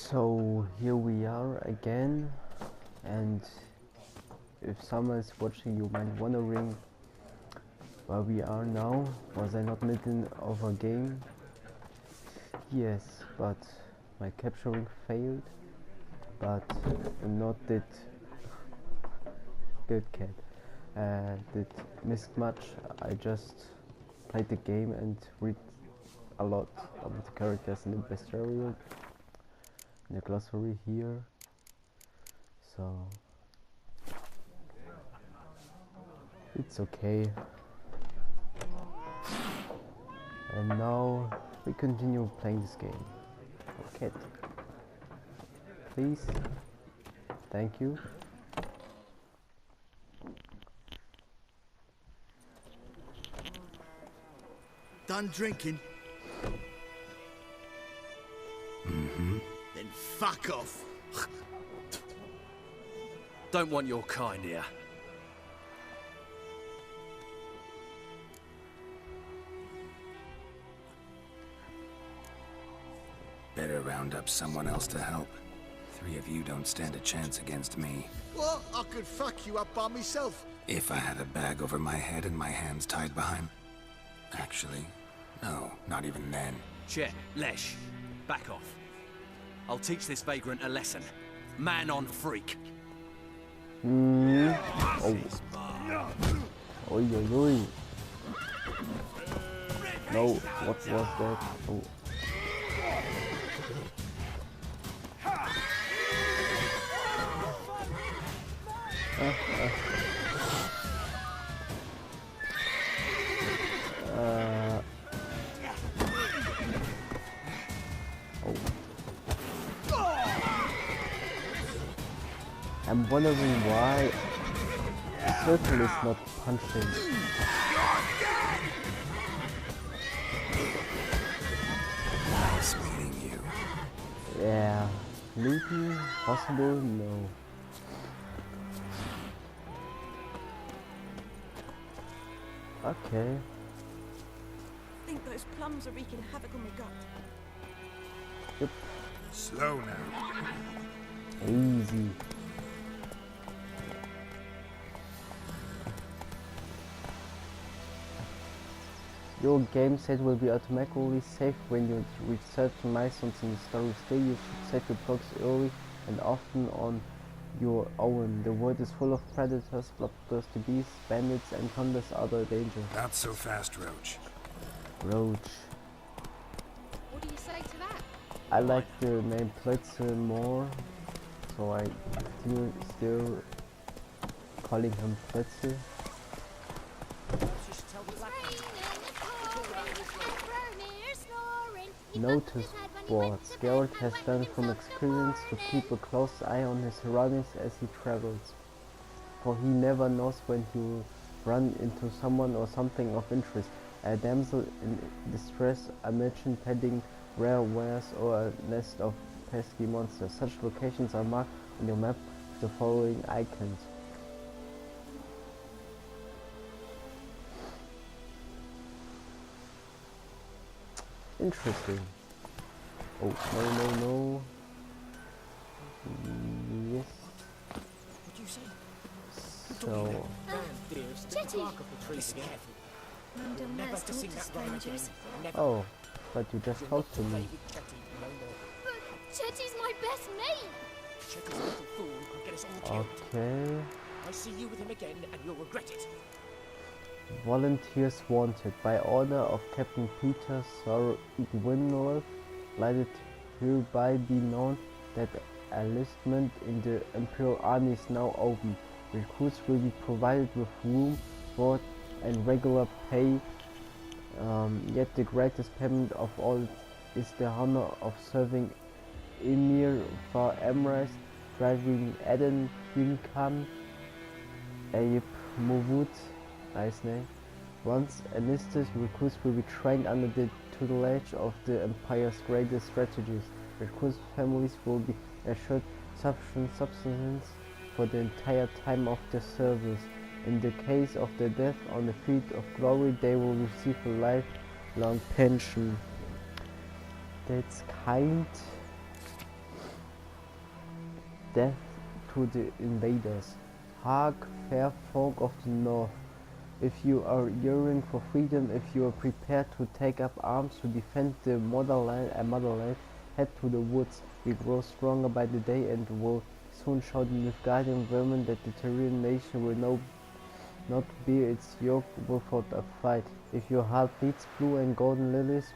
So here we are again, and if someone is watching, you might wondering where we are now. Was I not middle of a game? Yes, but my capturing failed, but not did good cat. Did missed much. I just played the game and read a lot of the characters in the bestiary, in the glossary here. So it's okay. And now we continue playing this game. Okay. Please. Thank you. Done drinking? Mm-hmm. Then fuck off. Don't want your kind here. Better round up someone else to help. Three of you don't stand a chance against me. What? I could fuck you up by myself. If I had a bag over my head and my hands tied behind... Actually, no, not even then. Chet, Lesh, back off. I'll teach this vagrant a lesson. Man on freak. Oh. Oi, oi, oi. No, what was that? Oh. I'm wondering why the circle is not punching. Nice meeting you. Yeah, maybe, possible, no. Okay. I think those plums are wreaking havoc on my gut. Yep. Slow now. Easy. Your game set will be automatically saved when you reach certain milestones in the story. Still, you should save your blocks early and often on your own. The world is full of predators, bloodthirsty beasts, bandits, and countless other dangers. Not so fast, Roach. Roach. What do you say to that? I like the name Plötze more, so I still calling him Plötze. Notice boards. Geralt has done from experience to keep a close eye on his surroundings as he travels, for he never knows when he will run into someone or something of interest. A damsel in distress, a merchant peddling rare wares, or a nest of pesky monsters. Such locations are marked on your map with the following icons. Interesting. Oh, no. Yes. What'd you say? So, Chetty! London Never has to sing to that rhyme again. strangers. Never. oh, but you just talked to me. David Chetty, no more. But Chetty's my best mate! Chetty's a little fool who can get us all killed. Okay. I see you with him again and you'll regret it. Volunteers wanted. By order of Captain Peter Sir Gwynolf, let it hereby be known that enlistment in the Imperial Army is now open. Recruits will be provided with room, board, and regular pay. Yet the greatest payment of all is the honor of serving Emir for Emrys, driving Eden Yunkan, Abe Movut. Nice name. Once enlisted, recruits will be trained under the tutelage of the Empire's greatest strategists. Recruits' families will be assured sufficient subsistence for the entire time of their service. In the case of their death on the field of glory, they will receive a lifelong pension. That's kind. death to the invaders. Hark, fair folk of the north, if you are yearning for freedom, if you are prepared to take up arms to defend the motherland, head to the woods. We grow stronger by the day and will soon show the Nilfgaardian vermin that the Tyrian nation will not bear its yoke without a fight. If your heart beats blue and golden lilies,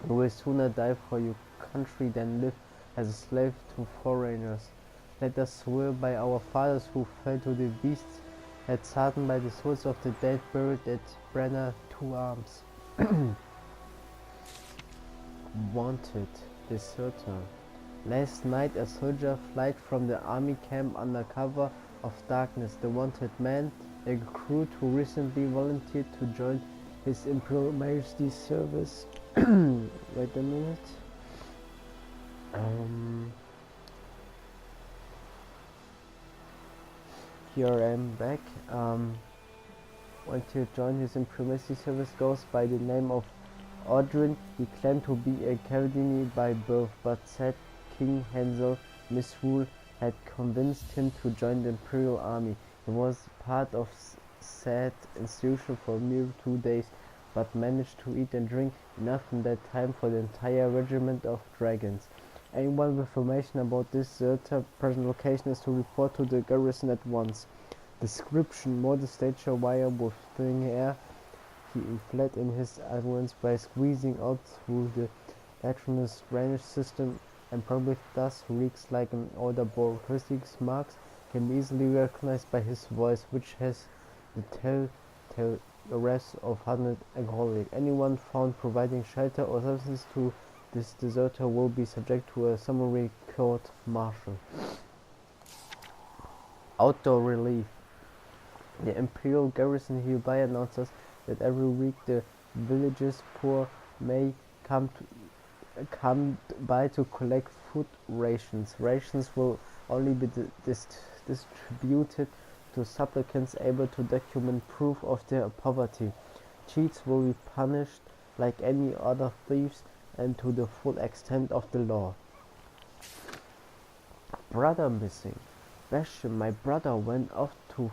you will sooner die for your country than live as a slave to foreigners. Let us swear by our fathers who fell to the beasts, at Satan by the souls of the dead buried at Brenna to arms. Wanted, deserter. Last night a soldier fled from the army camp under cover of darkness. The wanted man, a recruit who recently volunteered to join His Imperial Majesty's service. Wait a minute. Here I am back. Want to join His Imperial Majesty's service goes by the name of Odrin. He claimed to be a Caldini by birth, but said King Hansel Misrule had convinced him to join the Imperial Army. He was part of said institution for mere 2 days, but managed to eat and drink enough in that time for the entire regiment of dragons. Anyone with information about this deserter present location is to report to the garrison at once. Description: modest stature, wire with thin hair. He fled in his advance by squeezing out through the latrines drainage system and probably thus reeks like an older boar. Characteristic marks can be easily recognized by his voice, which has the telltale arrest of hardened alcoholic. Anyone found providing shelter or substance to this deserter will be subject to a summary court-martial. Outdoor relief. The Imperial garrison hereby announces that every week the village's poor may come by to collect food rations. Rations will only be distributed to supplicants able to document proof of their poverty. Cheats will be punished like any other thieves and to the full extent of the law. Brother missing. Bastion, my brother went off to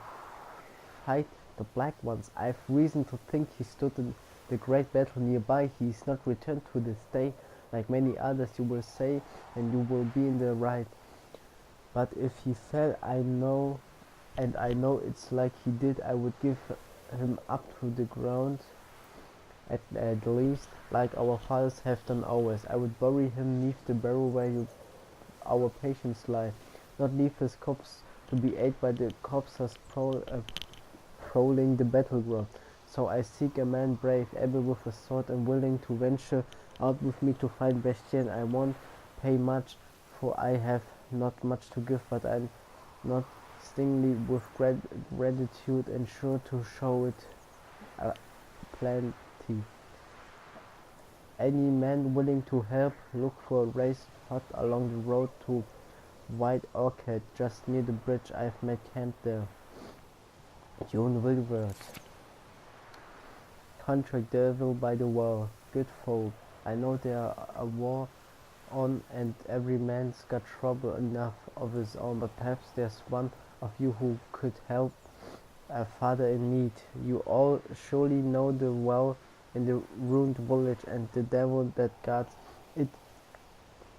fight the Black Ones. I have reason to think he stood in the great battle nearby. He is not returned to this day. Like many others, you will say, and you will be in the right. But if he fell, I know it's like he did, I would give him up to the ground, at least, like our fathers have done always. I would bury him neath the barrow where our patients lie, not leave his corpse to be ate by the corpses prowling the battleground. So I seek a man brave, able with a sword and willing to venture out with me to find Bastien. I won't pay much, for I have not much to give, but I'm not stingly with gratitude and sure to show it plenty. Any man willing to help, look for a race hut along the road to White Orchard, just near the bridge. I've made camp there. Jon Wilbert. Contract devil by the well. Good folk. I know there a war on and every man's got trouble enough of his own, but perhaps there's one of you who could help a father in need. You all surely know the well in the ruined village and the devil that guards it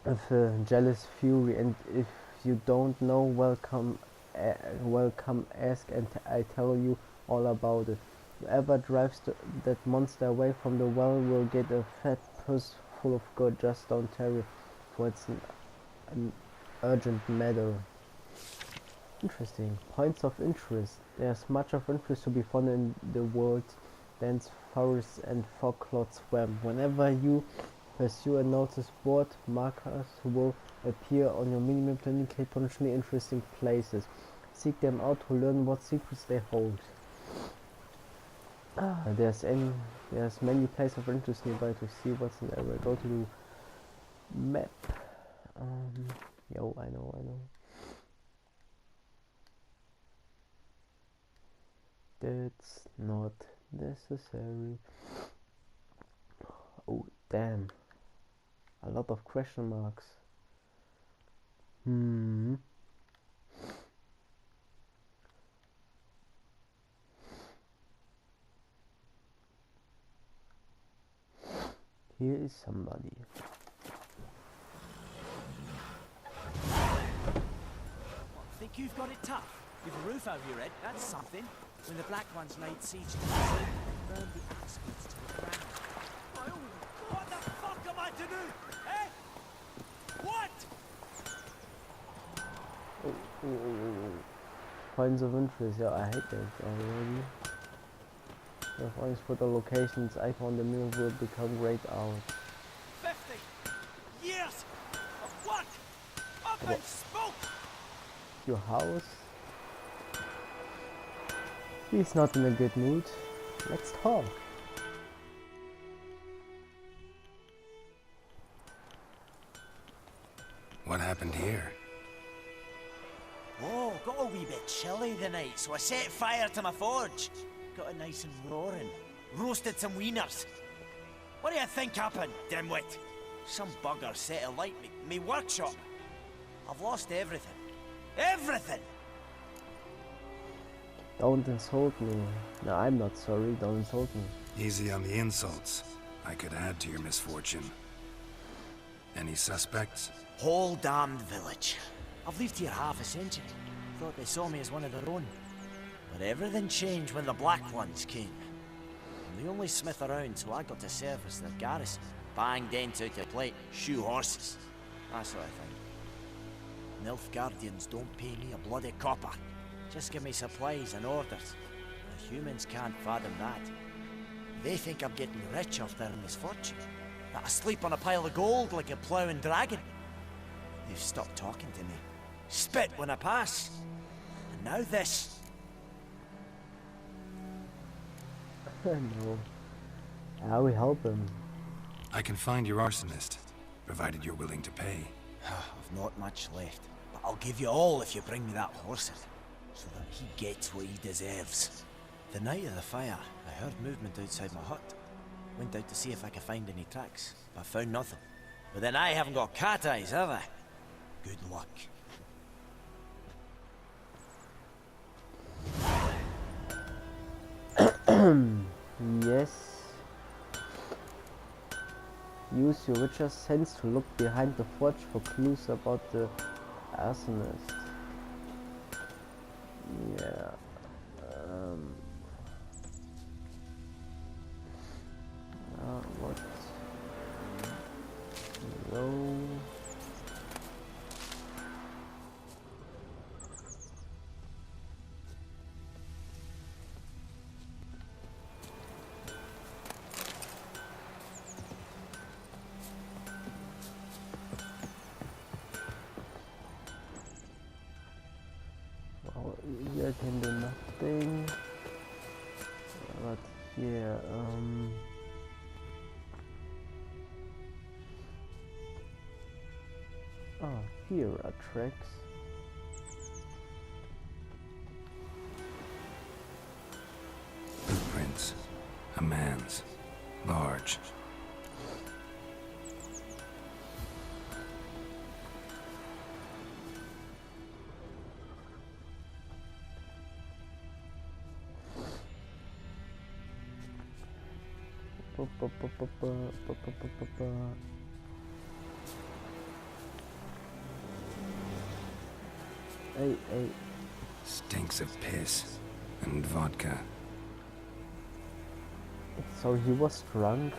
with a jealous fury, and if you don't know, welcome ask and I tell you all about it. Whoever drives that monster away from the well will get a fat purse full of gold. Just don't tarry, for it's an urgent matter. Interesting. Points of interest. There's much of interest to be found in the world, dense forests and fog-cloud swamp. Whenever you pursue a notice board, markers will appear on your minimap to indicate potentially interesting places. Seek them out to learn what secrets they hold. There's many places of interest nearby to see what's in the area. Go to the map. I know. That's not necessary. Oh damn. A lot of question marks. Here is somebody. Think you've got it tough? You've a roof over your head, that's something. When the Black Ones laid siege to the city, they burned the outskirts to the ground. What the fuck am I to do? Eh? What? Points of interest, yeah, I hate that already. If only for the locations, I found the mirror will become great out. 50 years of work up in smoke! Your house? He's not in a good mood. Let's talk. What happened here? Oh, got a wee bit chilly the night, so I set fire to my forge. Got it nice and roaring. Roasted some wieners. What do you think happened, dimwit? Some bugger set alight me workshop. I've lost everything. Everything! Don't insult me. No, I'm not sorry. Don't insult me. Easy on the insults. I could add to your misfortune. Any suspects? Whole damned village. I've lived here half a century. Thought they saw me as one of their own. But everything changed when the Black Ones came. I'm the only smith around, so I got to service their garrison. Bang dents out of plate, shoe horses. That sort of thing. Nilfgaardians don't pay me a bloody copper. Just give me supplies and orders. The humans can't fathom that. They think I'm getting rich off their misfortune. That I sleep on a pile of gold like a ploughing dragon. They've stopped talking to me. Spit when I pass. And now this. No. How we help him? I can find your arsonist, provided you're willing to pay. I've not much left, but I'll give you all if you bring me that horse, so that he gets what he deserves. The night of the fire, I heard movement outside my hut. Went out to see if I could find any tracks, but found nothing. But then I haven't got cat eyes, have I? Good luck. Yes. Use your witcher's sense to look behind the forge for clues about the arsonist. Yeah. What? No. Well, here I can do nothing. But here, here are tracks. Footprints. A man's. Large. Hey. Stinks of piss. And vodka. So he was drunk.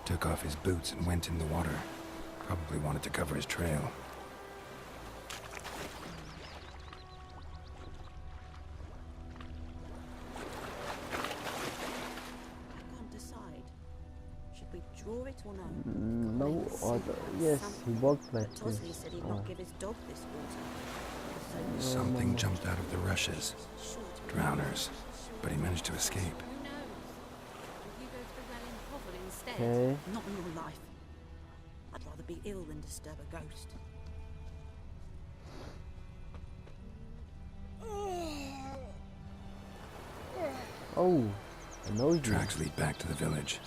Took off his boots and went in the water. Probably wanted to cover his trail. I can't decide. Should we draw it or no? No. or yes, he walked like But this. Tosley said he'd Oh. not give his dog this water. Something jumped out of the rushes. Drowners. But he managed to escape. Who knows? Will you go to the well in Hovel instead? Okay. Not in your life. I'd rather be ill than disturb a ghost. Oh, I know you. Tracks lead back to the village.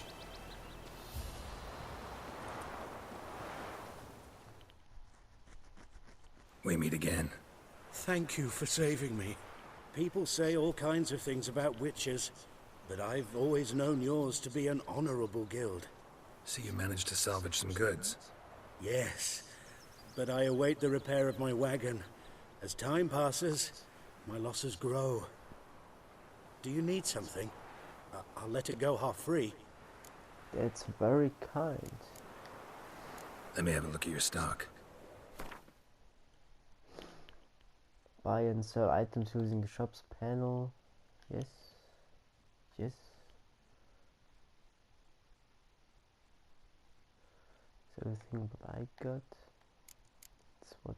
We meet again. Thank you for saving me. People say all kinds of things about witches, but I've always known yours to be an honorable guild. See, you managed to salvage some goods. Yes, but I await the repair of my wagon. As time passes, my losses grow. Do you need something? I'll let it go half free. That's very kind. Let me have a look at your stock. Buy and sell items using the shop's panel. Yes. Yes. Is everything what I got? That's what.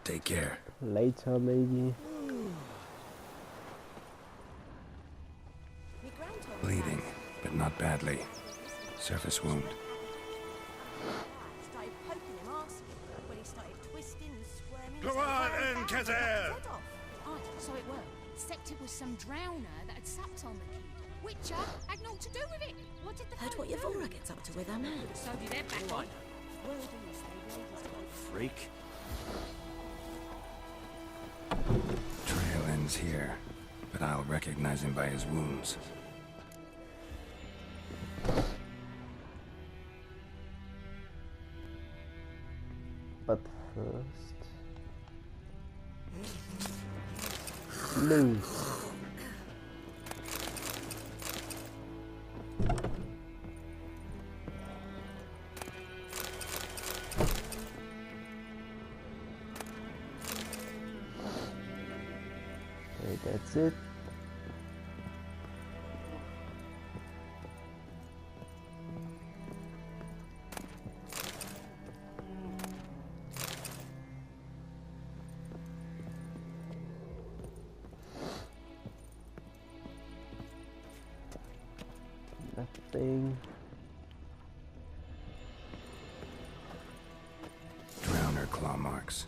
Take care. Later, maybe. Me grandfather Bleeding, but not badly. Surface wound. started poking him asking when he started twisting and squirming. Go on then, Kazelle! Right, so it worked. Except it was some drowner that had supped on the kid. Witcher had naught to do with it. What did the Heard folk what do? Yvonne gets up to with her man. So did their back on. Freak. Trail ends here, but I'll recognize him by his wounds. But first. Move. Okay, that's it. Nothing. Drowner claw marks.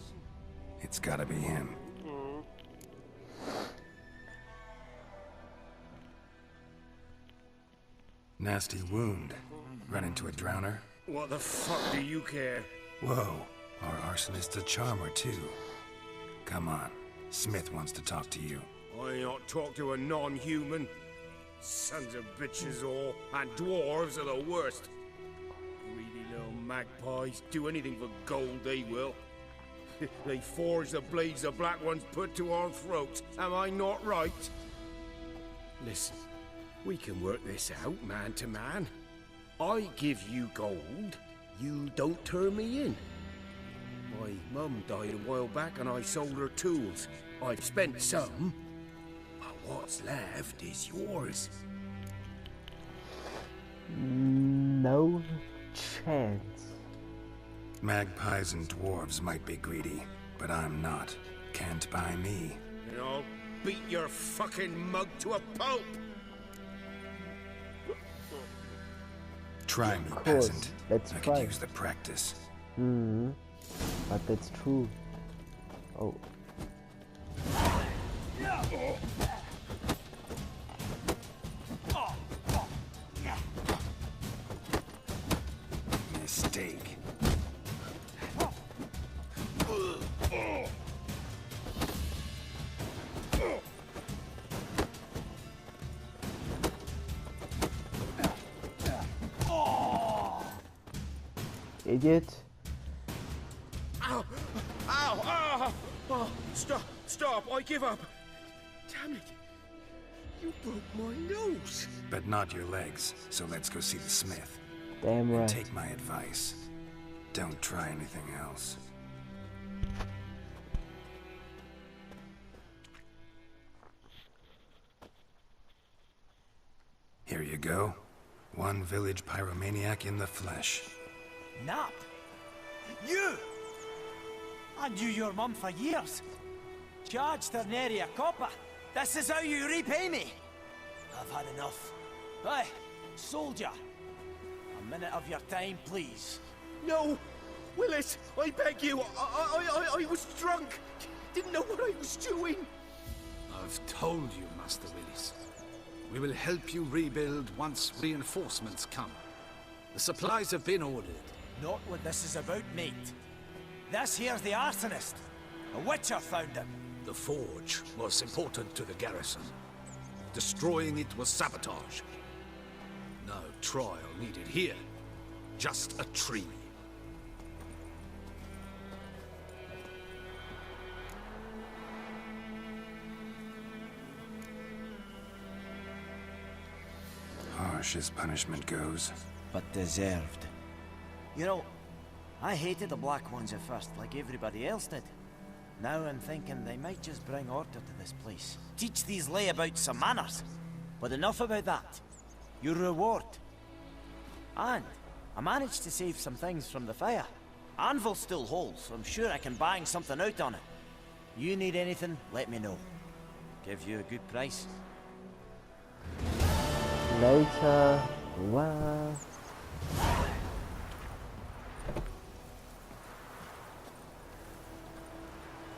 It's gotta be him. Nasty wound. Run into a drowner? What the fuck do you care? Whoa, our arsonist's a charmer too. Come on, Smith wants to talk to you. I not talk to a non-human. Sons of bitches all, and dwarves are the worst. Greedy little magpies, do anything for gold they will. They forge the blades the black ones put to our throats, am I not right? Listen, we can work this out man to man. I give you gold, you don't turn me in. My mum died a while back and I sold her tools. I've spent some, but what's left is yours. No chance. Magpies and dwarves might be greedy, but I'm not. Can't buy me. And I'll beat your fucking mug to a pulp. Try me, course, peasant. let's I try. could use the practice. But that's true. Oh. Mistake. idiot. Ow! Ow! Ow! Oh, stop! Stop! I give up! Damn it! You broke my nose! But not your legs, so let's go see the smith. Damn And right. take my advice. Don't try anything else. Here you go. One village pyromaniac in the flesh. Nap? You? I knew your mum for years. Charged her nary a copper. This is how you repay me. I've had enough. Hey, soldier. A minute of your time, please. No! Willis! I beg you! I was drunk! Didn't know what I was doing! I've told you, Master Willis. We will help you rebuild once reinforcements come. The supplies have been ordered. Not what this is about, mate. This here's the arsonist. A witcher found him. The forge was important to the garrison. Destroying it was sabotage. No trial needed here. Just a tree. Harsh as punishment goes. But deserved. You know, I hated the Black Ones at first, like everybody else did. Now I'm thinking they might just bring order to this place. Teach these layabouts some manners. But enough about that. Your reward. And I managed to save some things from the fire. Anvil still holds, so I'm sure I can bang something out on it. You need anything, let me know. Give you a good price. Later. Wow.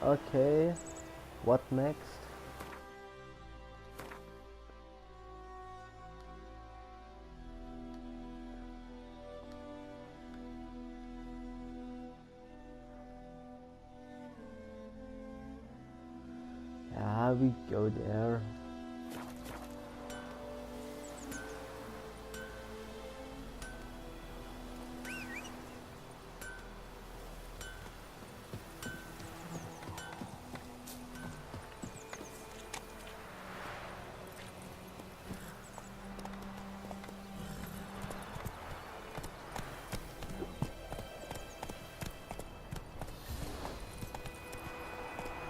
Okay. What next? Yeah, we go there.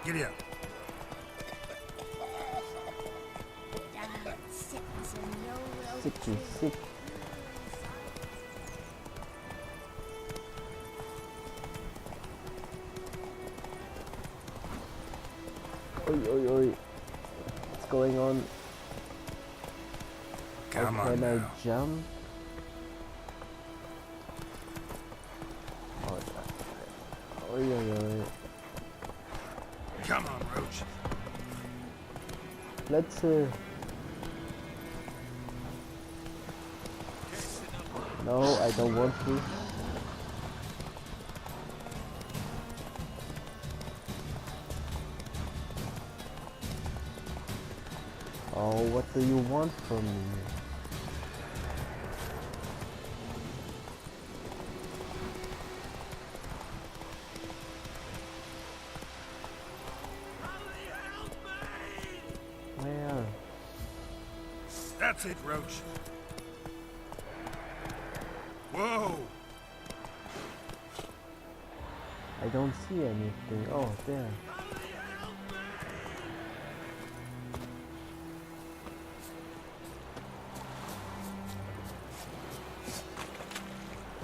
Giddy up. Sicky sick. Oi oi oi. What's going on? Come How on can I now. jump? Oh, oi oi oi. Come on, Roach. Let's No, I don't want to. Oh, what do you want from me? Where? That's it, Roach. Whoa! I don't see anything. Oh, there.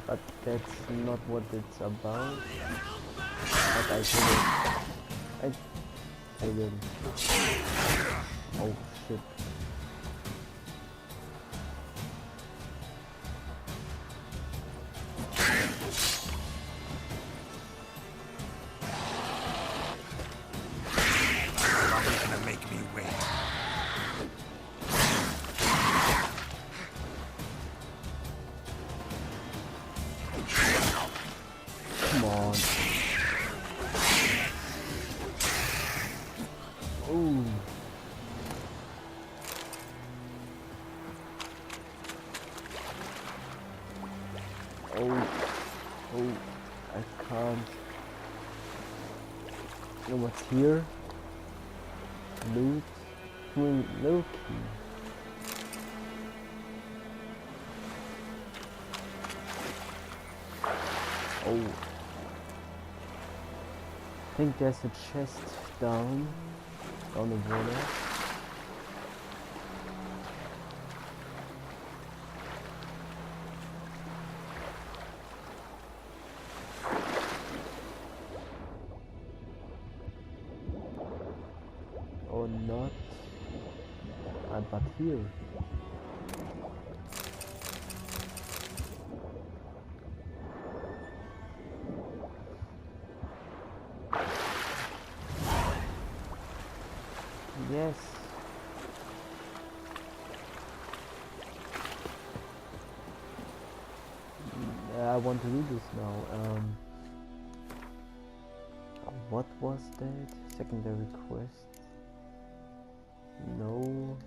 But that's not what it's about. But I didn't. I didn't. Oh shit. You're gonna make me wait. Come on. Ooh. Oh. Oh, I can't. You know what's here? Loot. No key. Oh. I think there's a chest down the water. Or not. But here. Yes. I want to do this now. What was that? Secondary quest? No.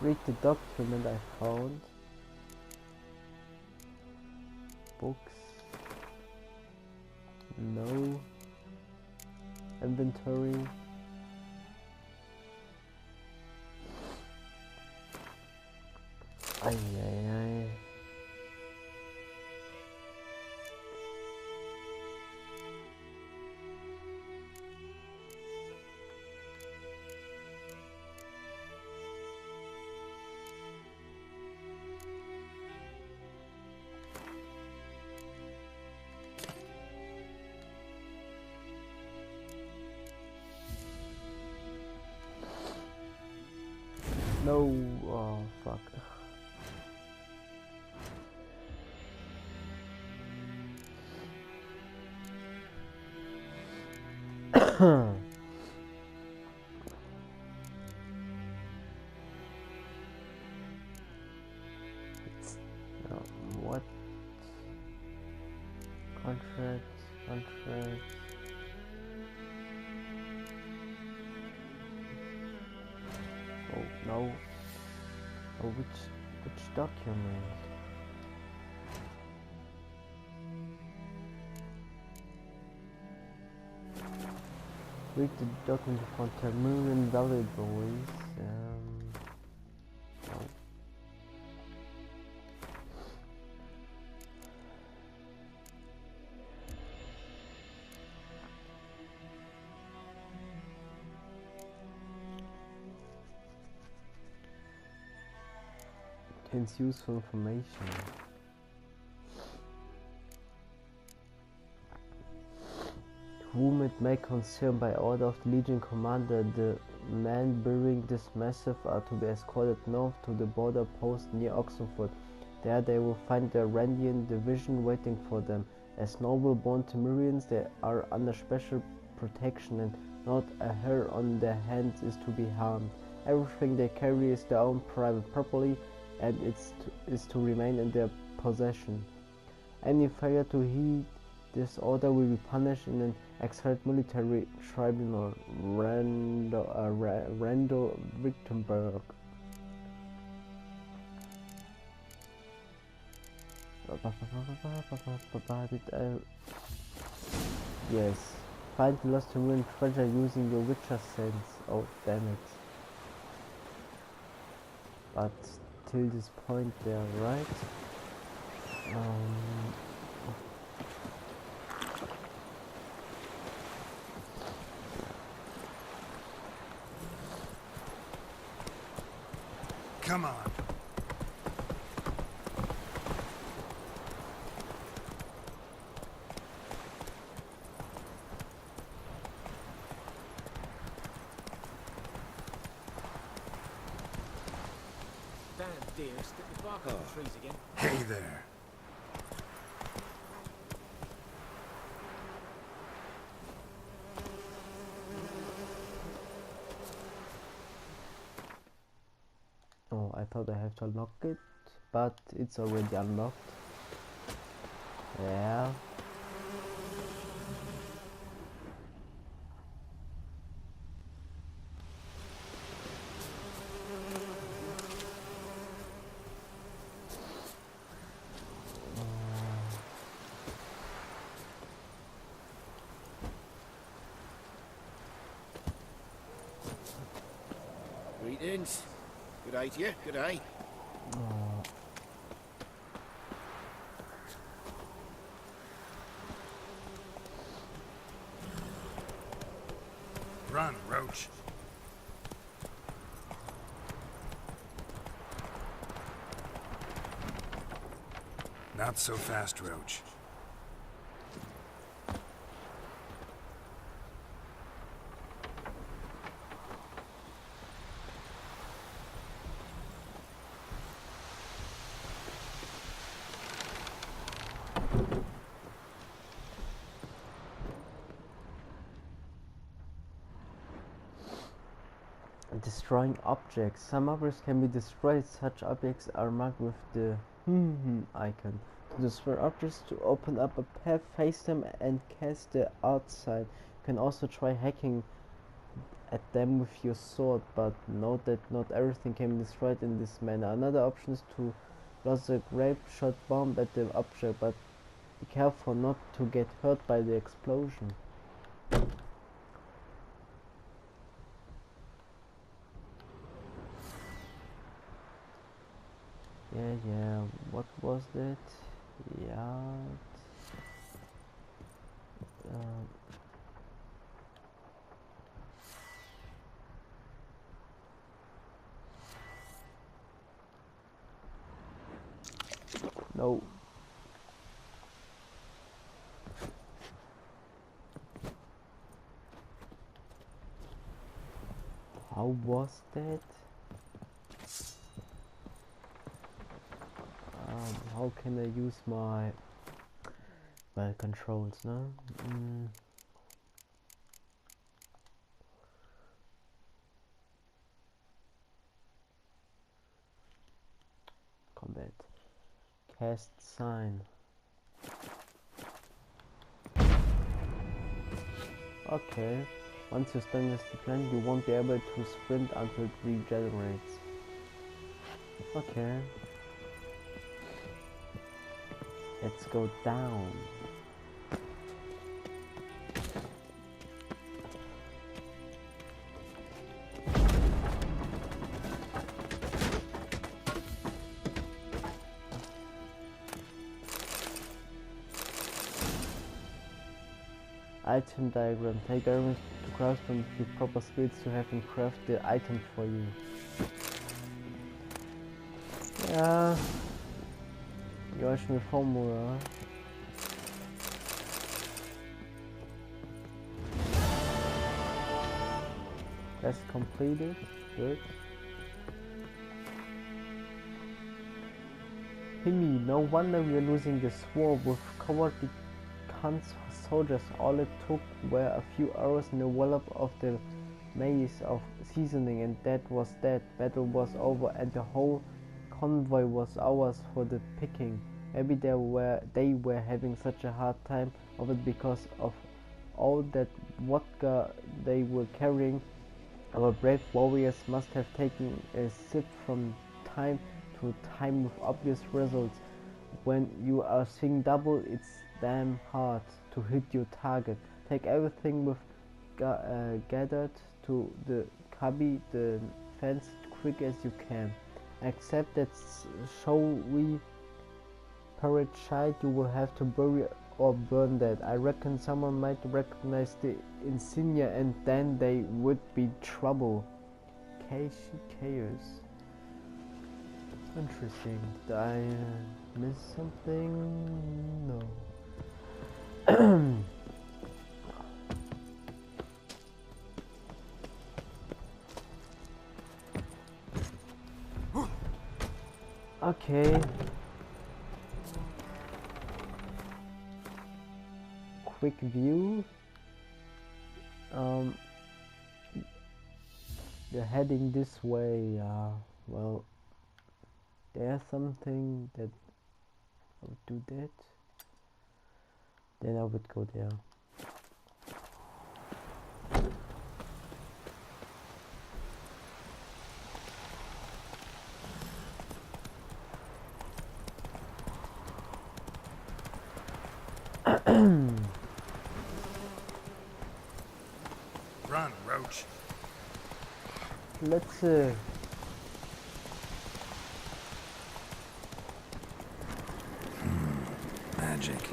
Read the document I found. Books. No. Inventory. Ay, ay, ay. No, oh fuck. What? Contract. Oh no. Oh, which document? Read the document for Termurian valuables. No. Contains useful information. Whom it may concern, by order of the Legion Commander, the men bearing this massive are to be escorted north to the border post near Oxenford. There they will find the Randian division waiting for them. As noble-born Temurians, they are under special protection, and not a hair on their hands is to be harmed. Everything they carry is their own private property, and is to remain in their possession. Any failure to heed this order will be punished in an exiled military tribunal, Randall Wittenberg. Yes. Find the lost Temurian treasure using your Witcher sense. Oh, damn it. But till this point they are right. Come on. Damn deer, stick the bark on the trees again. Hey there. Oh, I thought I have to unlock it, but it's already unlocked. Yeah. Inns. Good day to you, good day. Run, Roach. Not so fast, Roach. Destroying objects. Some objects can be destroyed. Such objects are marked with the icon. To destroy objects, to open up a path, face them and cast the outside. You can also try hacking at them with your sword, but note that not everything can be destroyed in this manner. Another option is to launch a grape shot bomb at the object, but be careful not to get hurt by the explosion. Yeah, what was that? Yeah. No. How was that? How can I use my controls now? Combat. Cast sign. Okay. Once your stamina is depleted, you won't be able to sprint until it regenerates. Okay. Let's go down. Item diagram. Take diagrams to craft them with proper skills to have them craft the item for you. Ja. Ja, ich mir Formula. That's completed. Good. Himi, no wonder we are losing this war with cowardly cunts soldiers. All it took were a few hours in the wallop of the maze of seasoning, and that was that. Battle was over, and the whole convoy was ours for the picking. Maybe they were having such a hard time of it because of all that vodka they were carrying. Our brave warriors must have taken a sip from time to time with obvious results. When you are seeing double, it's damn hard to hit your target. Take everything we've gathered to the cubby, the fence, quick as you can. Except that showy parrot shite, you will have to bury or burn that. I reckon someone might recognize the insignia, and then they would be trouble. Chaos. Interesting. Did I miss something? No. Okay. Quick view. They're heading this way. Well, there's something that I would do that. Then I would go there. Run, Roach. Let's magic.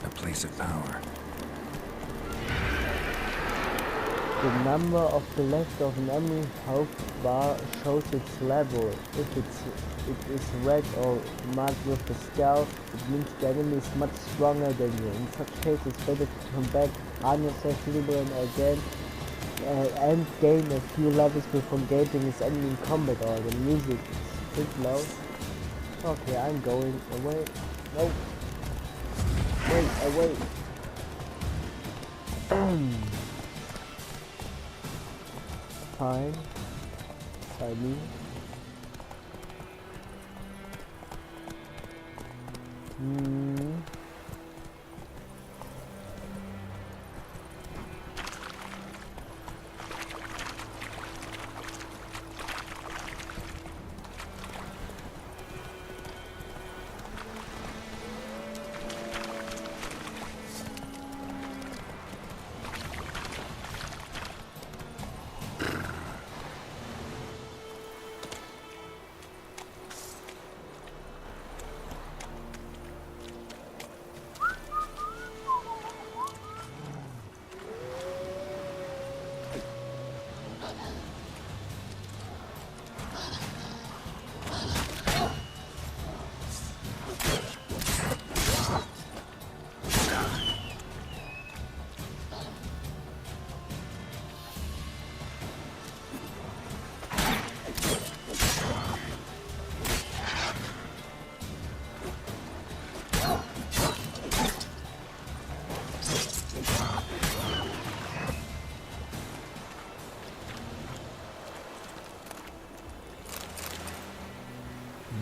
A place of power. The number of the left of an enemy health bar shows its level. If it is red or marked with a skull, it means the enemy is much stronger than you. In such cases, it's better to come back, arm yourself, Liberan again, and gain a few levels before engaging his enemy in combat. Or the music is pretty loud. Okay, I'm going away. No. Wait, away. Fine. By me.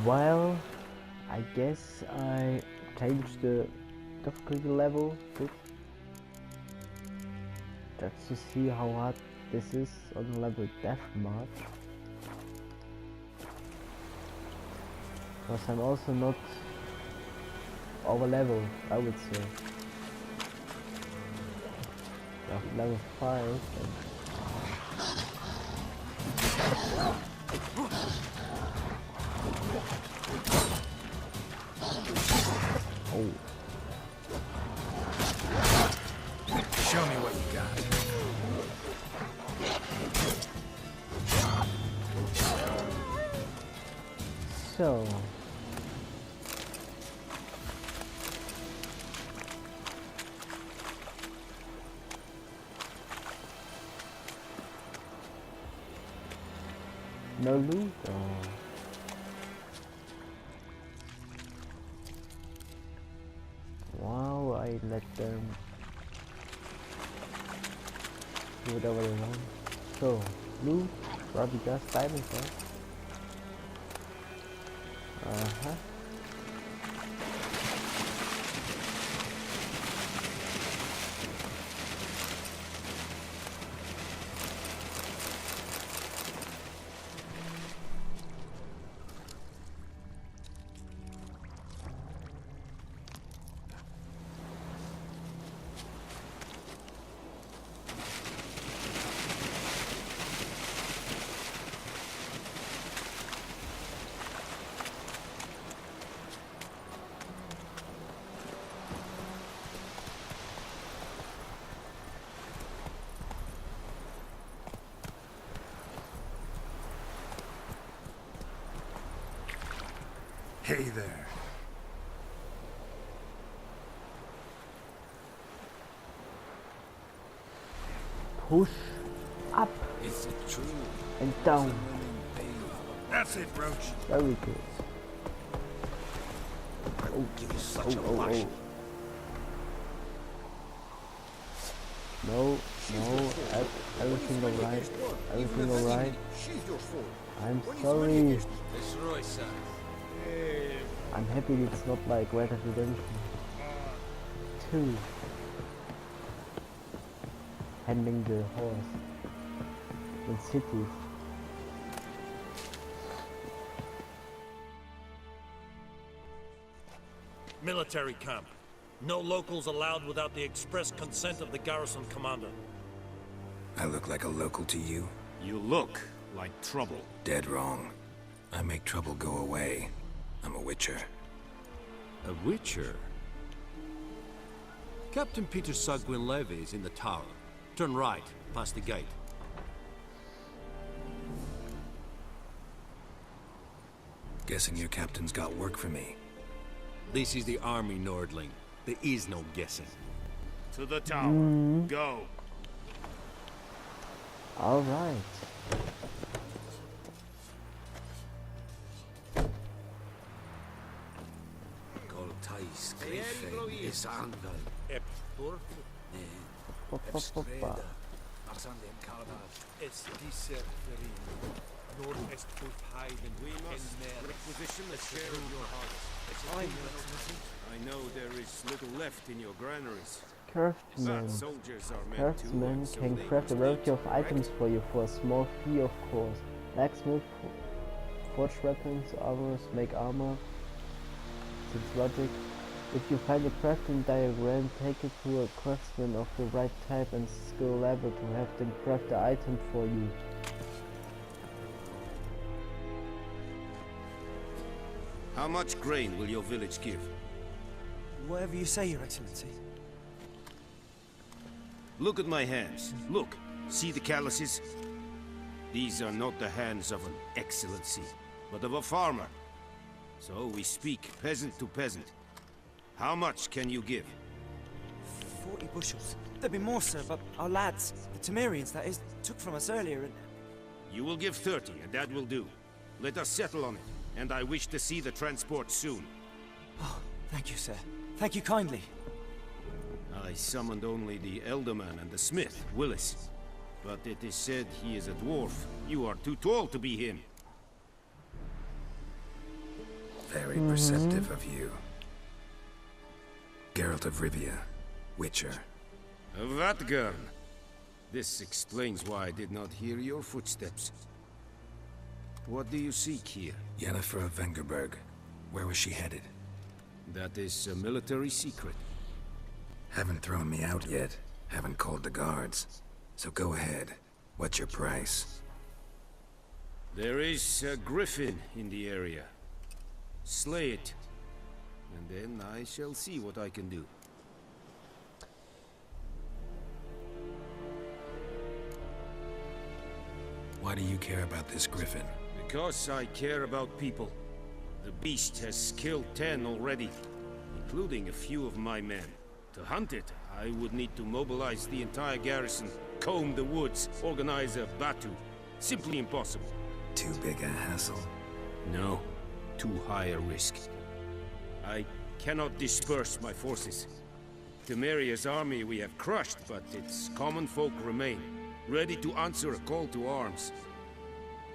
Well, I guess I changed the difficulty level a bit. Just to see how hard this is on level Deathmarch. Because I'm also not over level, I would say. Level 5. Oh. Show me what you got. So. No loot or... Wow, I let them do whatever they want. So, loot, probably just diamond first. Hey there. Push up Is it true? and down. That's it, Roach. Very good. Oh, Give you such a oh, lash. oh. No, everything alright. Everything alright. I'm sorry. It's Roy, son. I'm happy it's not like Red Dead Redemption 2. Handling the horse in cities. Military camp. No locals allowed without the express consent of the garrison commander. I look like a local to you? You look like trouble. Dead wrong. I make trouble go away. I'm a witcher. A witcher? Captain Peter Sagwin Levy is in the tower. Turn right, past the gate. Guessing your captain's got work for me. This is the army, Nordling. There is no guessing. To the tower. Go. All right. Goltais, Griffin, Isandal, Eptor, Papa. Marsanden Kalbar. Es dieser Verin. Nordwest Heiden. We must requisition a share of your harvest. I know there is little left in your granaries. Craftsman. But soldiers are meant Craftsmen to, so can they craft a must variety eat, of right? items for you for a small fee, of course. Blacksmith, forge weapons, armors, make armor. It's logic. If you find a crafting diagram, take it to a craftsman of the right type and skill level to have them craft the item for you. How much grain will your village give? Whatever you say, Your Excellency. Look at my hands. Look. See the calluses? These are not the hands of an excellency, but of a farmer. So we speak peasant to peasant. How much can you give? 40 bushels. There'd be more, sir, but our lads, the Temerians, that is, took from us earlier and... You will give 30, and that will do. Let us settle on it, and I wish to see the transport soon. Oh, thank you, sir. Thank you kindly. I summoned only the Elderman and the smith, Willis. But it is said he is a dwarf. You are too tall to be him. Very perceptive of you. Geralt of Rivia, Witcher. Vatgern! This explains why I did not hear your footsteps. What do you seek here? Yennefer of Vengerberg. Where was she headed? That is a military secret. Haven't thrown me out yet. Haven't called the guards. So go ahead. What's your price? There is a griffin in the area. Slay it. And then I shall see what I can do. Why do you care about this griffin? Because I care about people. The beast has killed 10 already, including a few of my men. To hunt it, I would need to mobilize the entire garrison, comb the woods, organize a batu. Simply impossible. Too big a hassle? No, too high a risk. I cannot disperse my forces. Temeria's army we have crushed, but its common folk remain, ready to answer a call to arms.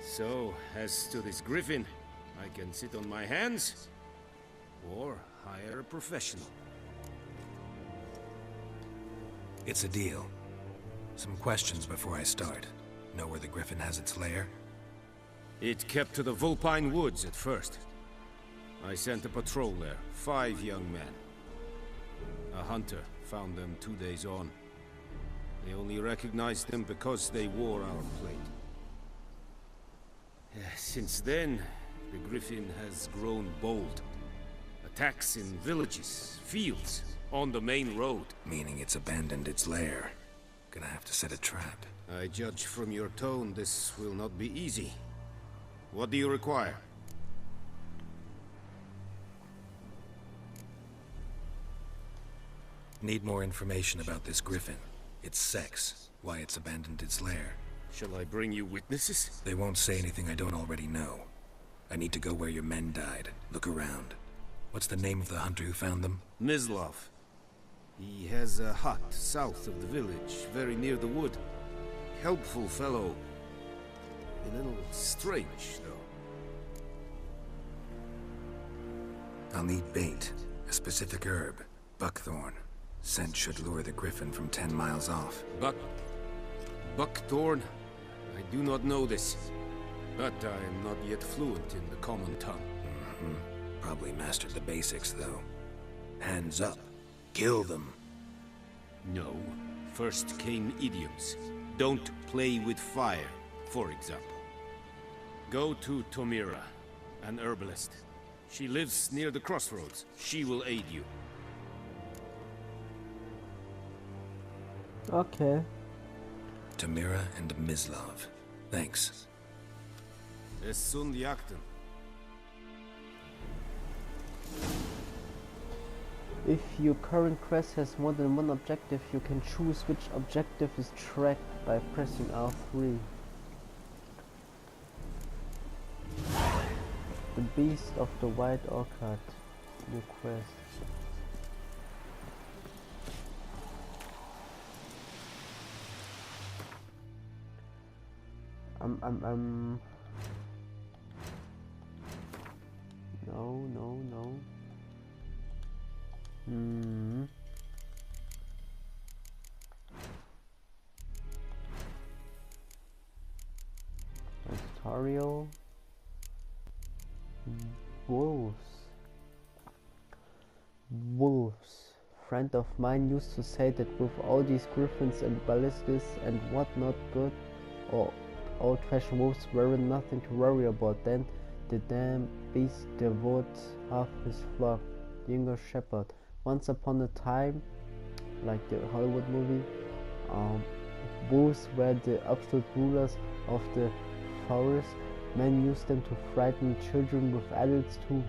So, as to this griffin, I can sit on my hands, or hire a professional. It's a deal. Some questions before I start. Know where the griffin has its lair? It kept to the Vulpine Woods at first. I sent a patrol there, 5 young men. A hunter found them 2 days on. They only recognized them because they wore our plate. Since then, the griffin has grown bold. Attacks in villages, fields, on the main road. Meaning it's abandoned its lair. Gonna have to set a trap. I judge from your tone this will not be easy. What do you require? Need more information about this griffin. Its sex, why it's abandoned its lair. Shall I bring you witnesses? They won't say anything I don't already know. I need to go where your men died. Look around. What's the name of the hunter who found them? Mislav. He has a hut south of the village, very near the wood. Helpful fellow. A little strange, though. I'll need bait. A specific herb. Buckthorn. Scent should lure the griffin from 10 miles off. Buckthorn? I do not know this. But I am not yet fluent in the common tongue. Probably mastered the basics, though. Hands up. Kill them. No. First came idioms. Don't play with fire, for example. Go to Tomira, an herbalist. She lives near the crossroads. She will aid you. Okay. Tamira and Mislav. Thanks. Es sunt jakten. If your current quest has more than one objective, you can choose which objective is tracked by pressing R3. The Beast of the White Orchard. New quest. No. Tutorial. Wolves. Friend of mine used to say that with all these griffins and ballistas and whatnot, good or old-fashioned wolves weren't nothing to worry about. Then the damn beast devoured half his flock. The English shepherd. Once upon a time, like the Hollywood movie, wolves were the absolute rulers of the forest. Men used them to frighten children with adults too.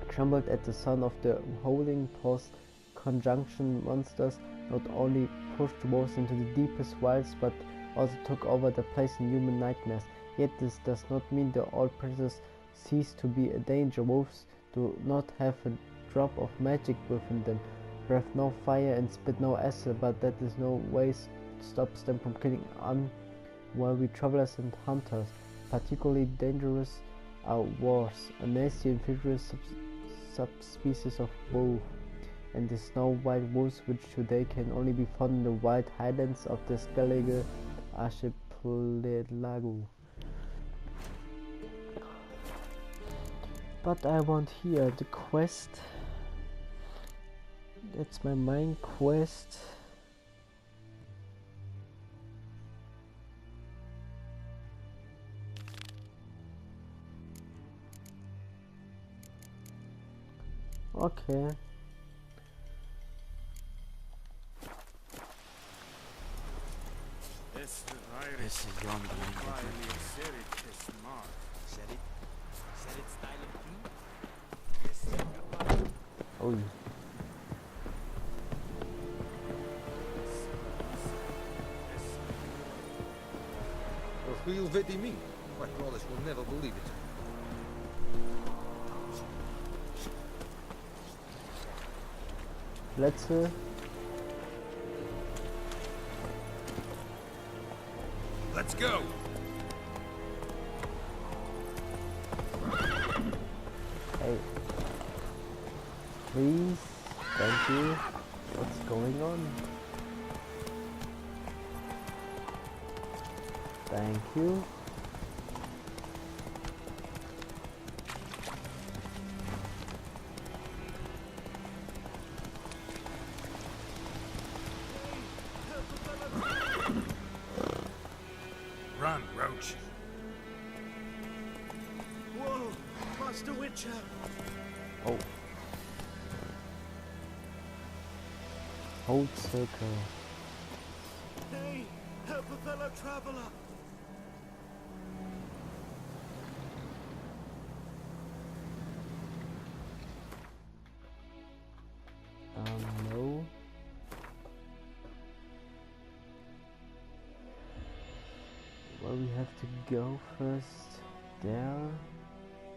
Trembled at the sound of the howling post. Conjunction monsters not only pushed wolves into the deepest wilds, but also took over the place in human nightmares. Yet this does not mean that all predators cease to be a danger. Wolves do not have a drop of magic within them, breathe no fire and spit no acid, but that is no way stops them from killing unwary travelers and hunters. Particularly dangerous are wars, a nasty and vicious subspecies of wolf, and the snow-white wolves, which today can only be found in the wild highlands of the Skellige archipelago. But I want here the quest. That's my main quest. Okay. This is yonder Oh. Real vedi me. My crawlers will never believe it. Let's Let's go. Hey. Please. Thank you. What's going on? Thank you. Run, Roach. Whoa, Master Witcher! Oh. Hold circle. Hey, help a fellow traveler! No. Well, we have to go first there.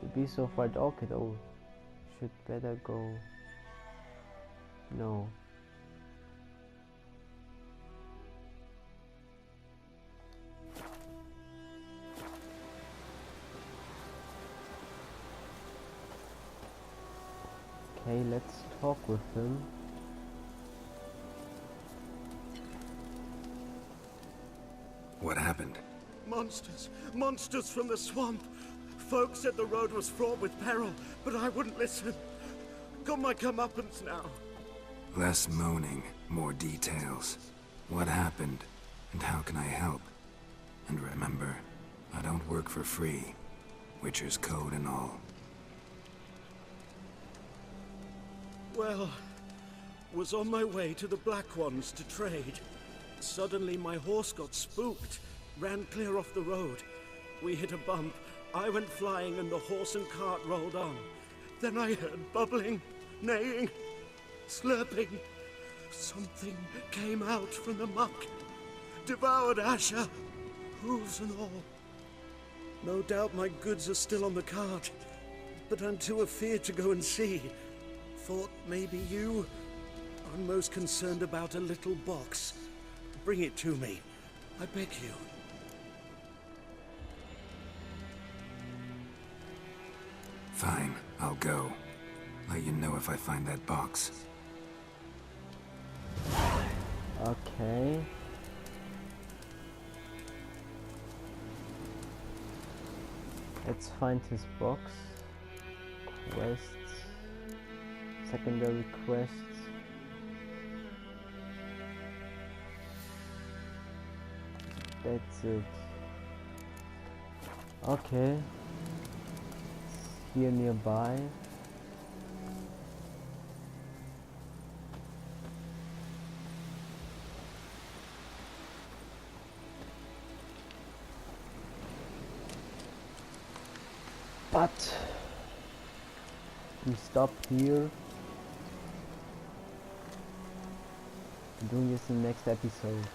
The Beast of White Orchid. Oh, should better go. No. Okay, let's talk with him. What happened? Monsters! Monsters from the swamp! Folks said the road was fraught with peril, but I wouldn't listen. Got my comeuppance now. Less moaning, more details. What happened, and how can I help? And remember, I don't work for free. Witcher's code and all. Well, was on my way to the Black Ones to trade. Suddenly my horse got spooked, ran clear off the road. We hit a bump, I went flying and the horse and cart rolled on. Then I heard bubbling, neighing, slurping. Something came out from the muck, devoured Asher, hooves and all. No doubt my goods are still on the cart, but I'm too afeard to go and see. Thought maybe you. I'm most concerned about a little box. Bring it to me, I beg you. Fine, I'll go. Let you know if I find that box. Okay. Let's find his box. Quests. Secondary quests. That's it. Okay. It's here nearby. But we stop here. Doing this in the next episode.